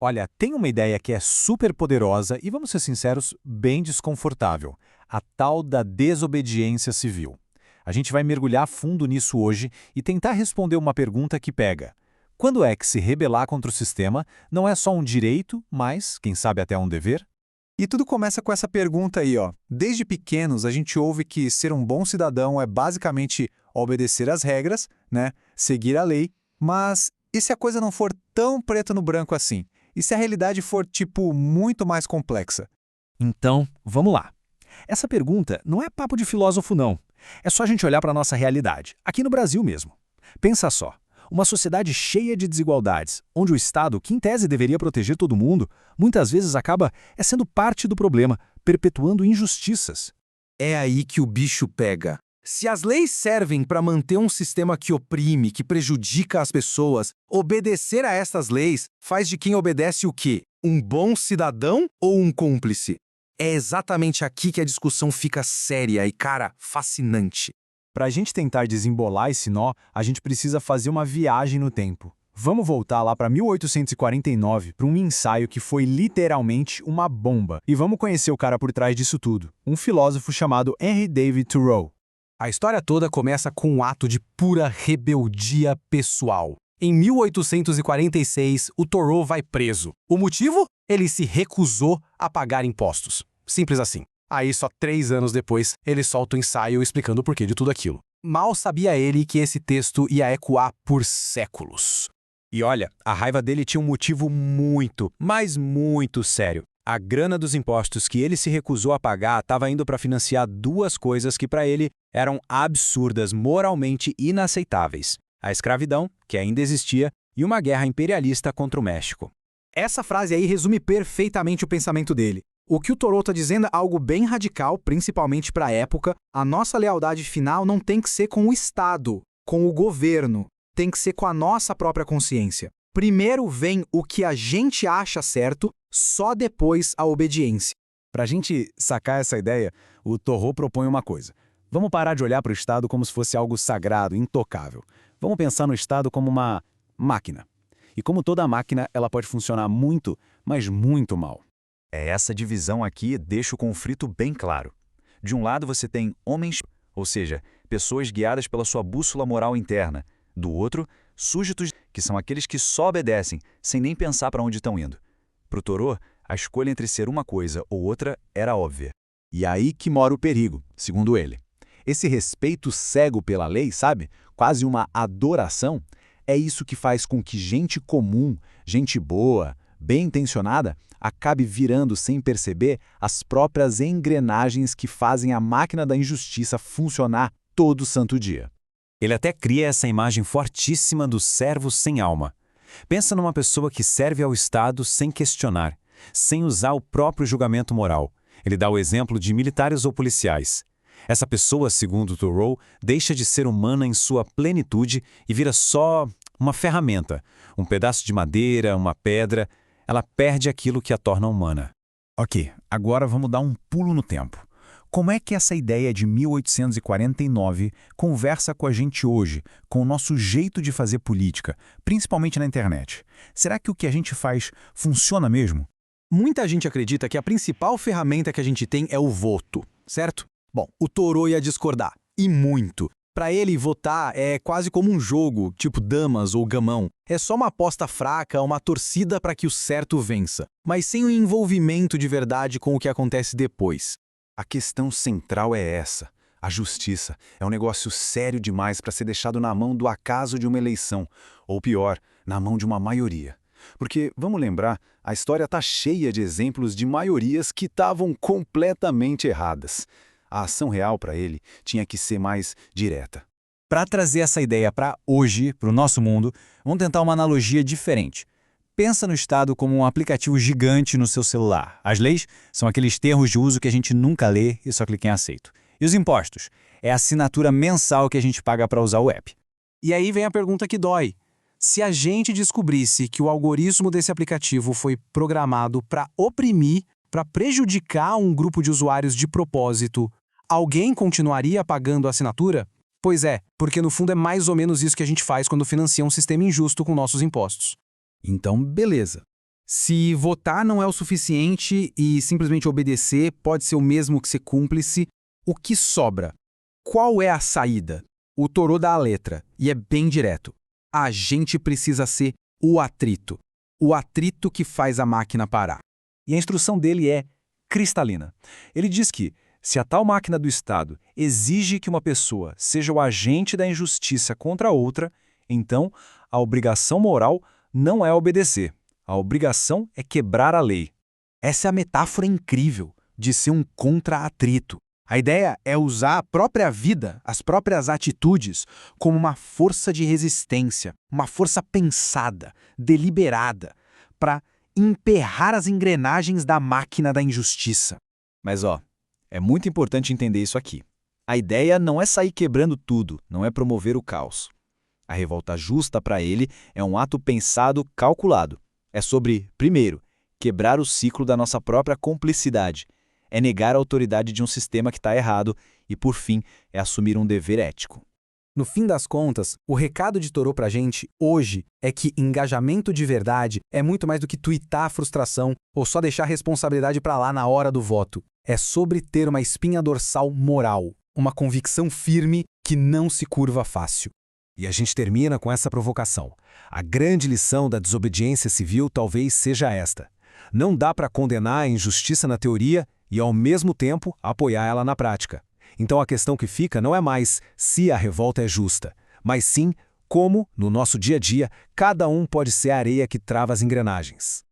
Olha, tem uma ideia que é super poderosa e, vamos ser sinceros, bem desconfortável. A tal da desobediência civil. A gente vai mergulhar fundo nisso hoje e tentar responder uma pergunta que pega. Quando é que se rebelar contra o sistema não é só um direito, mas, quem sabe até um dever? E tudo começa com essa pergunta aí, ó. Desde pequenos, a gente ouve que ser um bom cidadão é basicamente obedecer às regras, né? Seguir a lei. Mas e se a coisa não for tão preto no branco assim? E se a realidade for, tipo, muito mais complexa? Então, vamos lá. Essa pergunta não é papo de filósofo, não. É só a gente olhar para a nossa realidade, aqui no Brasil mesmo. Pensa só, uma sociedade cheia de desigualdades, onde o Estado, que em tese deveria proteger todo mundo, muitas vezes acaba sendo parte do problema, perpetuando injustiças. É aí que o bicho pega. Se as leis servem para manter um sistema que oprime, que prejudica as pessoas, obedecer a essas leis faz de quem obedece o quê? Um bom cidadão ou um cúmplice? É exatamente aqui que a discussão fica séria e, cara, fascinante. Para a gente tentar desembolar esse nó, a gente precisa fazer uma viagem no tempo. Vamos voltar lá para 1849 para um ensaio que foi literalmente uma bomba. E vamos conhecer o cara por trás disso tudo, um filósofo chamado Henry David Thoreau. A história toda começa com um ato de pura rebeldia pessoal. Em 1846, o Thoreau vai preso. O motivo? Ele se recusou a pagar impostos. Simples assim. Aí, só 3 anos depois, ele solta o ensaio explicando o porquê de tudo aquilo. Mal sabia ele que esse texto ia ecoar por séculos. E olha, a raiva dele tinha um motivo muito, mas muito sério. A grana dos impostos que ele se recusou a pagar estava indo para financiar duas coisas que para ele eram absurdas, moralmente inaceitáveis. A escravidão, que ainda existia, e uma guerra imperialista contra o México. Essa frase aí resume perfeitamente o pensamento dele. O que o Thoreau está dizendo é algo bem radical, principalmente para a época. A nossa lealdade final não tem que ser com o Estado, com o governo. Tem que ser com a nossa própria consciência. Primeiro vem o que a gente acha certo, só depois a obediência. Para a gente sacar essa ideia, o Thoreau propõe uma coisa. Vamos parar de olhar para o Estado como se fosse algo sagrado, intocável. Vamos pensar no Estado como uma máquina. E como toda máquina, ela pode funcionar muito, mas muito mal. Essa divisão aqui deixa o conflito bem claro. De um lado você tem homens, ou seja, pessoas guiadas pela sua bússola moral interna. Do outro, súditos, que são aqueles que só obedecem, sem nem pensar para onde estão indo. Para o Thoreau, a escolha entre ser uma coisa ou outra era óbvia. E aí que mora o perigo, segundo ele. Esse respeito cego pela lei, sabe? Quase uma adoração. É isso que faz com que gente comum, gente boa, bem intencionada, acabe virando sem perceber as próprias engrenagens que fazem a máquina da injustiça funcionar todo santo dia. Ele até cria essa imagem fortíssima do servo sem alma. Pensa numa pessoa que serve ao Estado sem questionar, sem usar o próprio julgamento moral. Ele dá o exemplo de militares ou policiais. Essa pessoa, segundo Thoreau, deixa de ser humana em sua plenitude e vira só uma ferramenta, um pedaço de madeira, uma pedra. Ela perde aquilo que a torna humana. Ok, agora vamos dar um pulo no tempo. Como é que essa ideia de 1849 conversa com a gente hoje, com o nosso jeito de fazer política, principalmente na internet? Será que o que a gente faz funciona mesmo? Muita gente acredita que a principal ferramenta que a gente tem é o voto, certo? Bom, o Thoreau ia discordar, e muito. Para ele, votar é quase como um jogo, tipo damas ou gamão. É só uma aposta fraca, uma torcida para que o certo vença, mas sem o envolvimento de verdade com o que acontece depois. A questão central é essa. A justiça é um negócio sério demais para ser deixado na mão do acaso de uma eleição, ou pior, na mão de uma maioria. Porque, vamos lembrar, a história está cheia de exemplos de maiorias que estavam completamente erradas. A ação real para ele tinha que ser mais direta. Para trazer essa ideia para hoje, para o nosso mundo, vamos tentar uma analogia diferente. Pensa no Estado como um aplicativo gigante no seu celular. As leis são aqueles termos de uso que a gente nunca lê e só clica em aceito. E os impostos? É a assinatura mensal que a gente paga para usar o app. E aí vem a pergunta que dói. Se a gente descobrisse que o algoritmo desse aplicativo foi programado para oprimir, para prejudicar um grupo de usuários de propósito, alguém continuaria pagando a assinatura? Pois é, porque no fundo é mais ou menos isso que a gente faz quando financia um sistema injusto com nossos impostos. Então, beleza. Se votar não é o suficiente e simplesmente obedecer pode ser o mesmo que ser cúmplice, o que sobra? Qual é a saída? O Thoreau dá a letra, e é bem direto. A gente precisa ser o atrito. O atrito que faz a máquina parar. E a instrução dele é cristalina. Ele diz que, se a tal máquina do Estado exige que uma pessoa seja o agente da injustiça contra outra, então a obrigação moral não é obedecer. A obrigação é quebrar a lei. Essa é a metáfora incrível de ser um contra-atrito. A ideia é usar a própria vida, as próprias atitudes, como uma força de resistência, uma força pensada, deliberada, para emperrar as engrenagens da máquina da injustiça. Mas é muito importante entender isso aqui. A ideia não é sair quebrando tudo, não é promover o caos. A revolta justa para ele é um ato pensado, calculado. É sobre, primeiro, quebrar o ciclo da nossa própria cumplicidade. É negar a autoridade de um sistema que está errado e, por fim, é assumir um dever ético. No fim das contas, o recado de Thoreau pra gente, hoje, é que engajamento de verdade é muito mais do que tuitar a frustração ou só deixar a responsabilidade pra lá na hora do voto. É sobre ter uma espinha dorsal moral, uma convicção firme que não se curva fácil. E a gente termina com essa provocação. A grande lição da desobediência civil talvez seja esta. Não dá para condenar a injustiça na teoria e, ao mesmo tempo, apoiar ela na prática. Então a questão que fica não é mais se a revolta é justa, mas sim como, no nosso dia a dia, cada um pode ser a areia que trava as engrenagens.